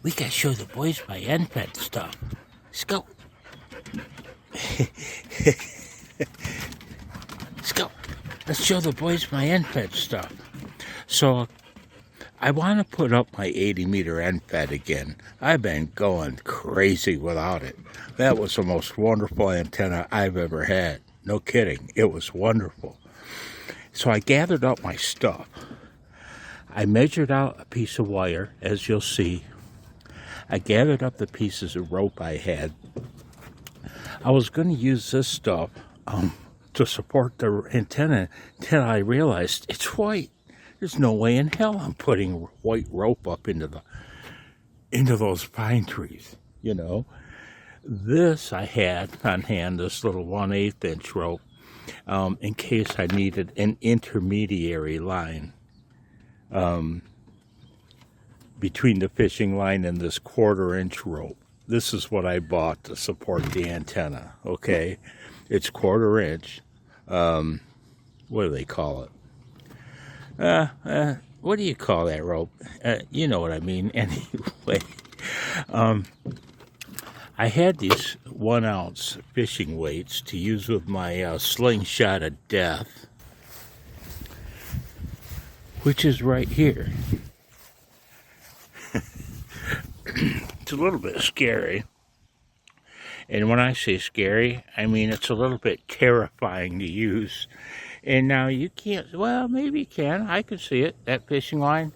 We gotta show the boys my end-fed stuff. Let's go. Let's go. Let's show the boys my end-fed stuff. So, I want to put up my 80-meter end-fed again. I've been going crazy without it. That was the most wonderful antenna I've ever had. No kidding. It was wonderful. So I gathered up my stuff. I measured out a piece of wire, as you'll see. I gathered up the pieces of rope I had. I was going to use this stuff to support the antenna until I realized it's white. There's no way in hell I'm putting white rope up into those pine trees, you know. This I had on hand, this little 1/8 inch rope, in case I needed an intermediary line between the fishing line and this 1/4 inch rope. This is what I bought to support the antenna, okay? It's 1/4 inch. What do they call it? What do you call that rope? You know what I mean. Anyway, I had these 1 ounce fishing weights to use with my slingshot of death, which is right here. It's a little bit scary. And when I say scary, I mean it's a little bit terrifying to use. And now you can't, well, maybe you can. I can see it, that fishing line.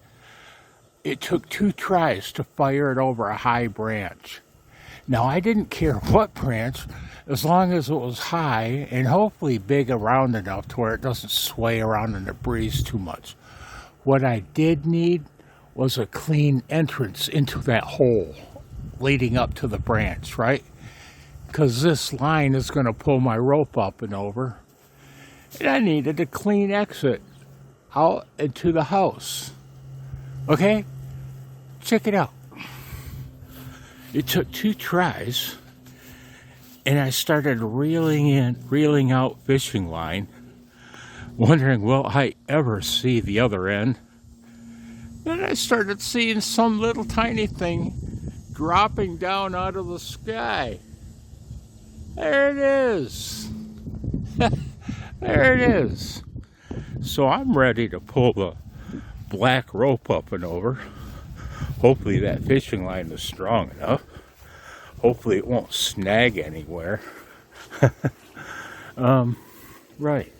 It took 2 tries to fire it over a high branch. Now, I didn't care what branch, as long as it was high and hopefully big around enough to where it doesn't sway around in the breeze too much. What I did need was a clean entrance into that hole leading up to the branch, right? Because this line is going to pull my rope up and over. And I needed a clean exit out into the house. Okay? Check it out. It took 2 tries, and I started reeling out fishing line, wondering, will I ever see the other end? Then I started seeing some little tiny thing dropping down out of the sky. There it is. There it is. So I'm ready to pull the black rope up and over. Hopefully that fishing line is strong enough. Hopefully it won't snag anywhere. Right.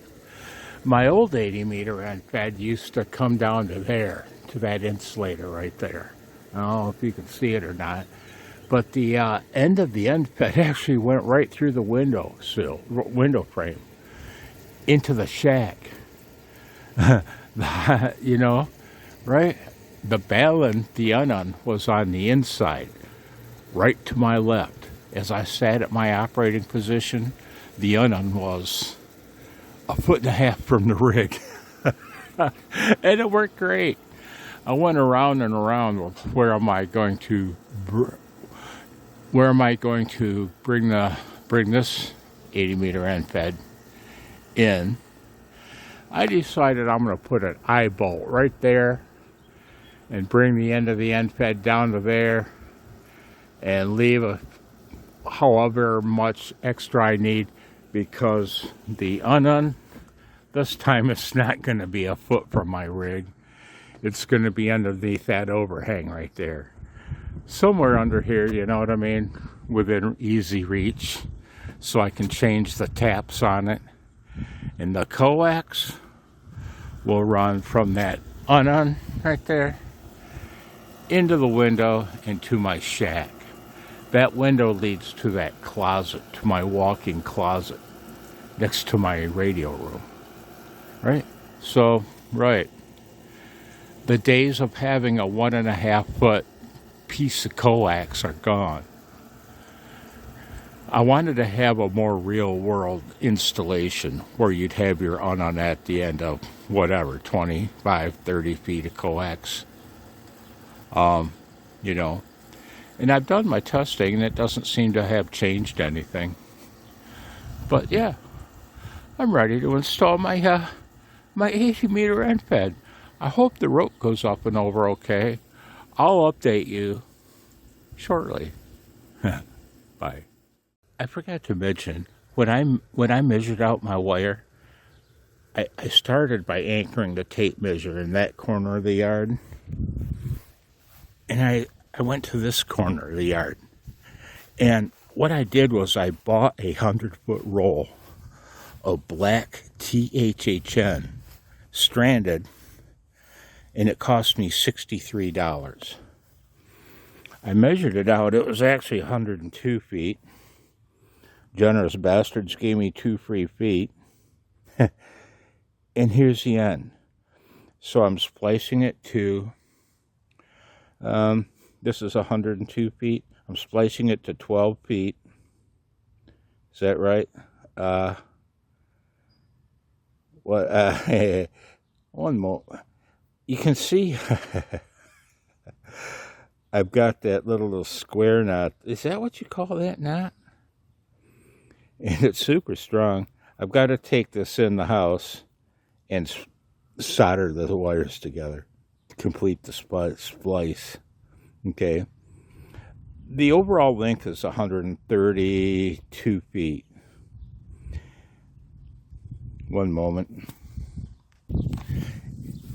My old 80-meter end-fed used to come down to there, to that insulator right there. I don't know if you can see it or not. But the end of the end-fed actually went right through the window frame into the shack. You know, right? The balun, the unan, was on the inside, right to my left. As I sat at my operating position, the unan was 1.5 feet from the rig. And it worked great. I went around and around with where am I going to bring this 80-meter end-fed in. I decided I'm going to put an eye bolt right there and bring the end of the end-fed down to there and leave however much extra I need, because the unan, this time it's not going to be 1 foot from my rig. It's going to be underneath that overhang right there. Somewhere under here, you know what I mean? Within easy reach, so I can change the taps on it. And the coax will run from that unan right there into the window and to my shack. That window leads to that closet, to my walk-in closet next to my radio room. Right? So, right. The days of having a 1.5 foot piece of coax are gone. I wanted to have a more real world installation where you'd have your unan at the end of whatever, 25, 30 feet of coax. You know, and I've done my testing and it doesn't seem to have changed anything. But yeah, I'm ready to install my 80-meter end-fed. I hope the rope goes up and over okay. I'll update you shortly. Bye. I forgot to mention, when I measured out my wire, I started by anchoring the tape measure in that corner of the yard. And I went to this corner of the yard. And what I did was I bought a 100-foot roll of black THHN stranded, and it cost me $63. I measured it out. It was actually 102 feet. Generous bastards gave me 2 free feet. And here's the end. So I'm splicing it to, this is 102 feet. I'm splicing it to 12 feet. Is that right? One more. You can see I've got that little square knot. Is that what you call that knot? And it's super strong. I've got to take this in the house and solder the wires together to complete the splice. Okay. The overall length is 132 feet. One moment.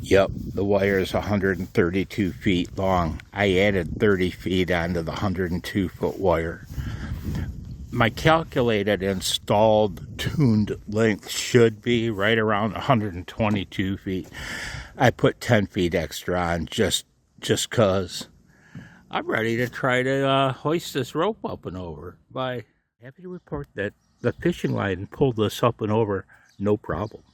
Yep, the wire is 132 feet long. I added 30 feet onto the 102-foot wire. My calculated installed tuned length should be right around 122 feet. I put 10 feet extra on just cause. I'm ready to try to hoist this rope up and over. Bye. Happy to report that the fishing line pulled this up and over no problem.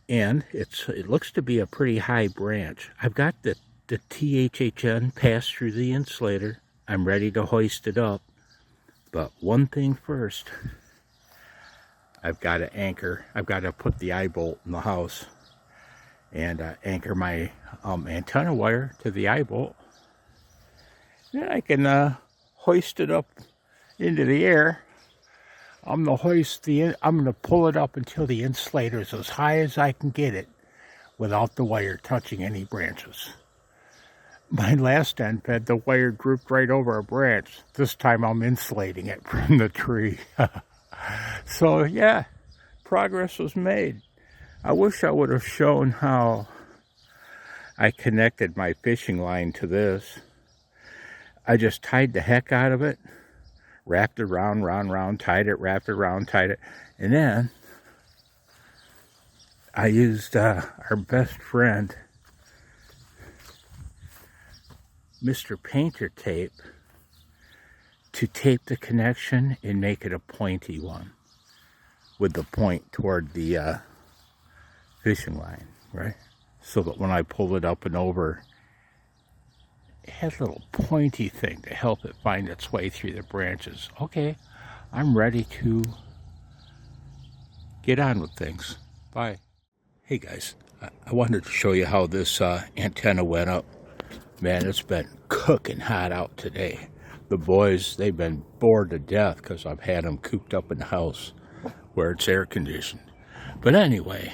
And it looks to be a pretty high branch. I've got the THHN passed through the insulator. I'm ready to hoist it up. But one thing first, I've got to anchor. I've got to put the eye bolt in the house and anchor my antenna wire to the eye bolt. Then I can hoist it up into the air. I'm gonna pull it up until the insulator is as high as I can get it without the wire touching any branches. My last end fed, the wire drooped right over a branch. This time I'm insulating it from the tree. So yeah, progress was made. I wish I would have shown how I connected my fishing line to this. I just tied the heck out of it, wrapped it round, tied it, wrapped it around, tied it, and then I used our best friend Mr. Painter tape to tape the connection and make it a pointy one with the point toward the fishing line, right? So that when I pulled it up and over, it had a little pointy thing to help it find its way through the branches. Okay, I'm ready to get on with things. Bye. Hey guys, I wanted to show you how this antenna went up. Man, it's been cooking hot out today. The boys, they've been bored to death because I've had them cooped up in the house where it's air conditioned. But anyway,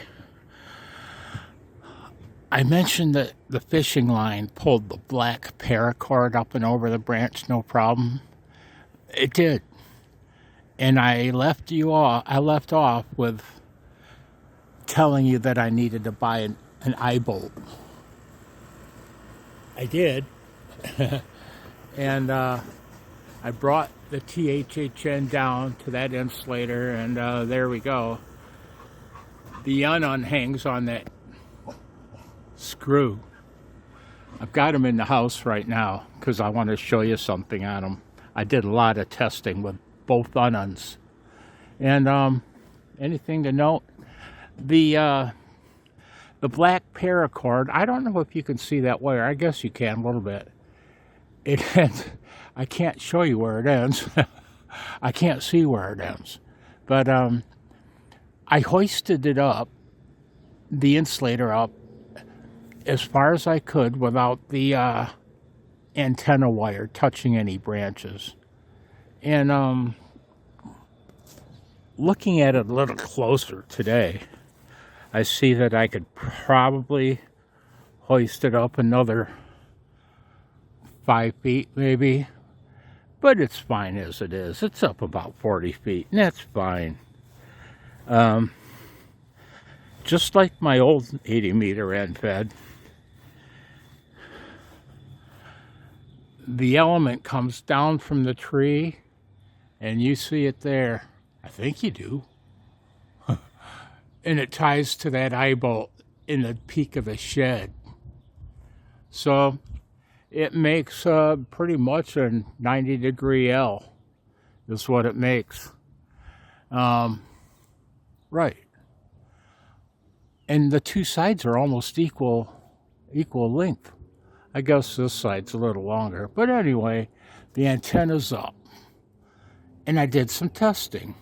I mentioned that the fishing line pulled the black paracord up and over the branch, no problem. It did. And I left off with telling you that I needed to buy an eye bolt. I did. And I brought the THHN down to that insulator, and there we go. The unon hangs on that screw. I've got them in the house right now because I want to show you something on them. I did a lot of testing with both unons. And anything to note? The black paracord, I don't know if you can see that wire. I guess you can a little bit. It ends, I can't show you where it ends. I can't see where it ends. But I hoisted it up, the insulator up, as far as I could without the antenna wire touching any branches. And looking at it a little closer today, I see that I could probably hoist it up another 5 feet maybe, but it's fine as it is. It's up about 40 feet, and that's fine. Just like my old 80 meter end fed, the element comes down from the tree, and you see it there. I think you do. And it ties to that eye bolt in the peak of the shed. So it makes pretty much a 90-degree L is what it makes. Right. And the two sides are almost equal length. I guess this side's a little longer. But anyway, the antenna's up. And I did some testing.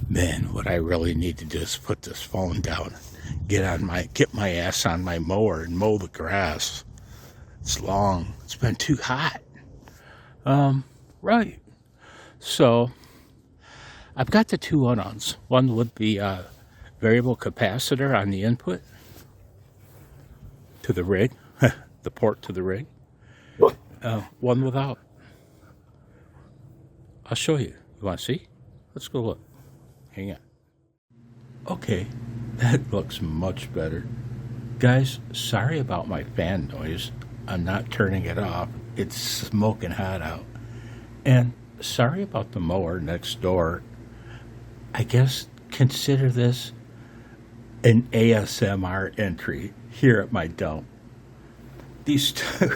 Man, what I really need to do is put this phone down, get my ass on my mower and mow the grass. It's long. It's been too hot. Right. So I've got the two unknowns. One with the variable capacitor on the input to the rig, the port to the rig. One without. I'll show you. You want to see? Let's go look. Hang on. Okay, that looks much better. Guys, sorry about my fan noise. I'm not turning it off. It's smoking hot out. And sorry about the mower next door. I guess consider this an ASMR entry here at my dump. These two,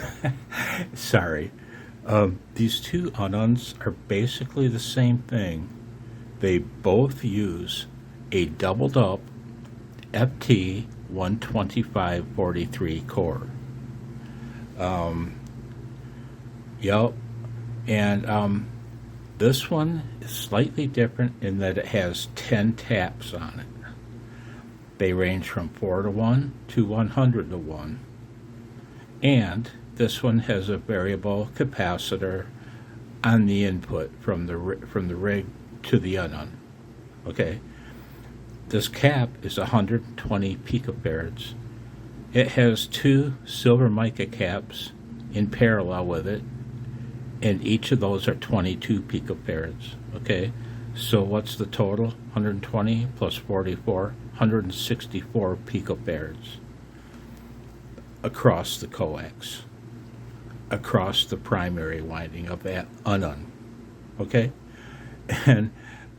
sorry, these two unknowns are basically the same thing. They both use a doubled up FT 12543 core. Yep. And this one is slightly different in that it has 10 taps on it. They range from 4 to 1 to 100 to 1. And this one has a variable capacitor on the input from the rig to the unknown. Okay. This cap is 120 picofarads. It has two silver mica caps in parallel with it, and each of those are 22 picofarads. Okay. So what's the total? 120 plus 44, 164 picofarads across the coax, across the primary winding of that unknown. Okay? And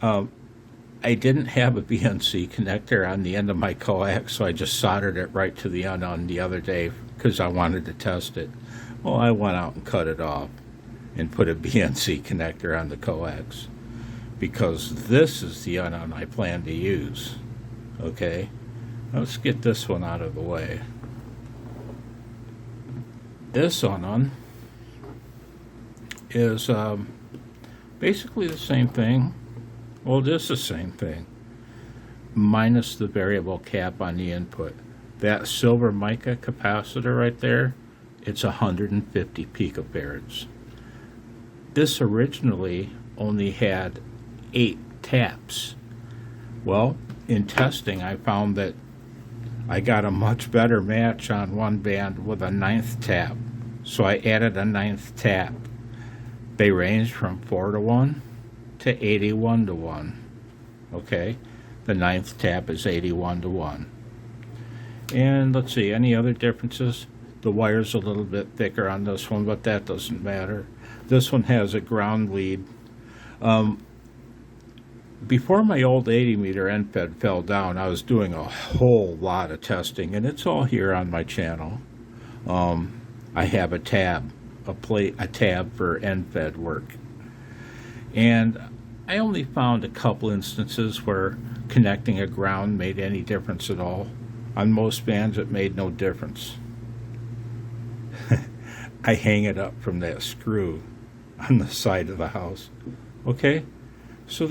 I didn't have a BNC connector on the end of my coax, so I just soldered it right to the unknown the other day because I wanted to test it. Well, I went out and cut it off and put a BNC connector on the coax because this is the unknown I plan to use. Okay? Let's get this one out of the way. This unknown is basically the same thing. Well, it is the same thing, minus the variable cap on the input. That silver mica capacitor right there, it's 150 picofarads. This originally only had 8 taps. Well, in testing, I found that I got a much better match on one band with a 9th tap. So I added a 9th tap. They range from 4 to 1 to 81 to 1. Okay? The 9th tap is 81 to 1. And let's see, any other differences? The wire's a little bit thicker on this one, but that doesn't matter. This one has a ground lead. Before my old 80 meter end fed fell down, I was doing a whole lot of testing, and it's all here on my channel. I have a tab for end fed work. And I only found a couple instances where connecting a ground made any difference at all. On most bands, it made no difference. I hang it up from that screw on the side of the house. Okay? So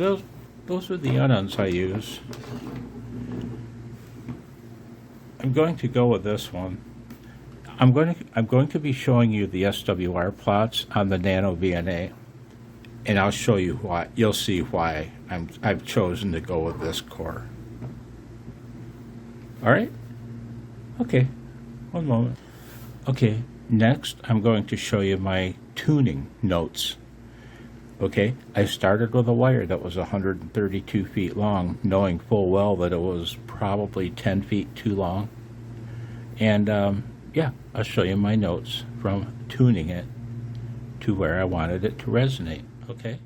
those are the unknowns I use. I'm going to go with this one. I'm going to be showing you the SWR plots on the Nano VNA, and I'll show you why. You'll see why I've chosen to go with this core. All right? Okay. One moment. Okay. Next, I'm going to show you my tuning notes. Okay, I started with a wire that was 132 feet long, knowing full well that it was probably 10 feet too long. And yeah, I'll show you my notes from tuning it to where I wanted it to resonate. Okay.